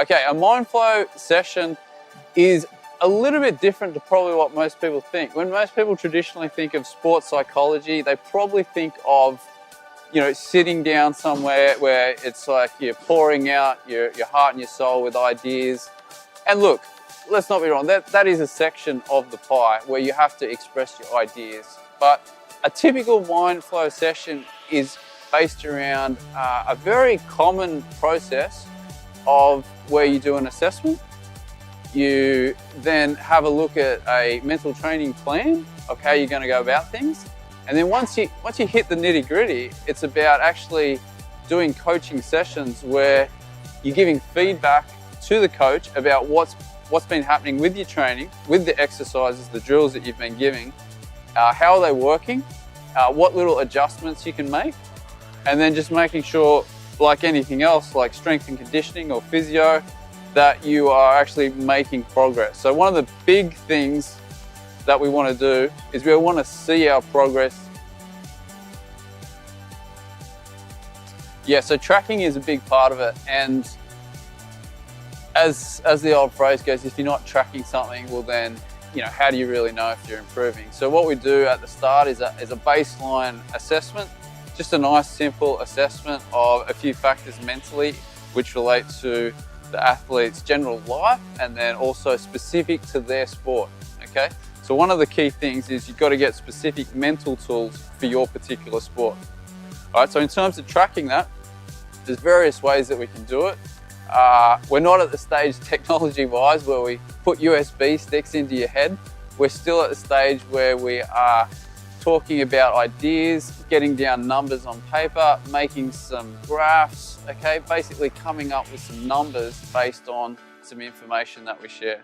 Okay, a Mindflow session is a little bit different to probably what most people think. When most people traditionally think of sports psychology, they probably think of, sitting down somewhere where it's like you're pouring out your heart and your soul with ideas. And look, let's not be wrong, that is a section of the pie where you have to express your ideas. But a typical Mindflow session is based around a very common process of where you do an assessment. You then have a look at a mental training plan of how you're going to go about things. And then once you hit the nitty gritty, it's about actually doing coaching sessions where you're giving feedback to the coach about what's been happening with your training, with the exercises, the drills that you've been giving, how are they working, what little adjustments you can make, and then just making sure, like anything else, like strength and conditioning or physio, that you are actually making progress. So one of the big things that we want to do is we want to see our progress. Yeah, so tracking is a big part of it, and as the old phrase goes, if you're not tracking something, well then, how do you really know if you're improving? So what we do at the start is a baseline assessment, just a nice simple assessment of a few factors mentally which relate to the athlete's general life and then also specific to their sport, okay? So one of the key things is you've got to get specific mental tools for your particular sport. All right, so in terms of tracking that, there's various ways that we can do it. We're not at the stage technology-wise where we put USB sticks into your head. We're still at the stage where we are talking about ideas, getting down numbers on paper, making some graphs, okay? Basically coming up with some numbers based on some information that we share.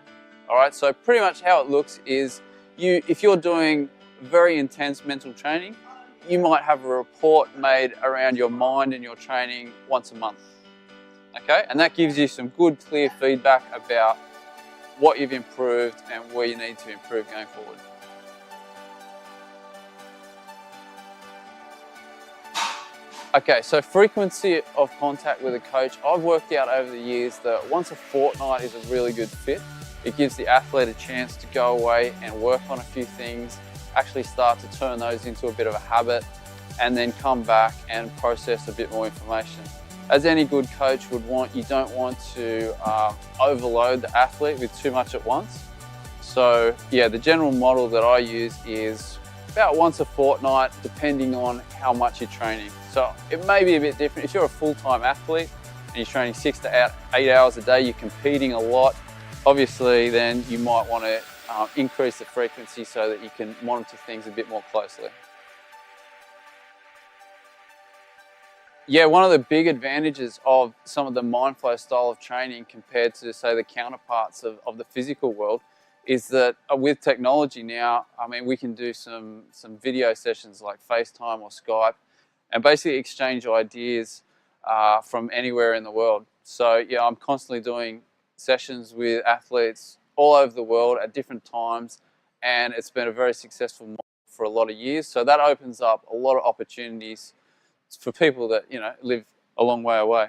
All right, so pretty much how it looks is if you're doing very intense mental training, you might have a report made around your mind and your training once a month, okay? And that gives you some good, clear feedback about what you've improved and where you need to improve going forward. Okay, so frequency of contact with a coach, I've worked out over the years that once a fortnight is a really good fit. It gives the athlete a chance to go away and work on a few things, actually start to turn those into a bit of a habit, and then come back and process a bit more information. As any good coach would want, you don't want to overload the athlete with too much at once. So yeah, the general model that I use is about once a fortnight, depending on how much you're training. So it may be a bit different. If you're a full-time athlete and you're training 6 to 8 hours a day, you're competing a lot, obviously then you might want to increase the frequency so that you can monitor things a bit more closely. Yeah, one of the big advantages of some of the Mindflow style of training compared to, say, the counterparts of the physical world is that with technology now, we can do some video sessions like FaceTime or Skype and basically exchange ideas from anywhere in the world. So yeah, I'm constantly doing sessions with athletes all over the world at different times, and it's been a very successful model for a lot of years. So that opens up a lot of opportunities for people that live a long way away.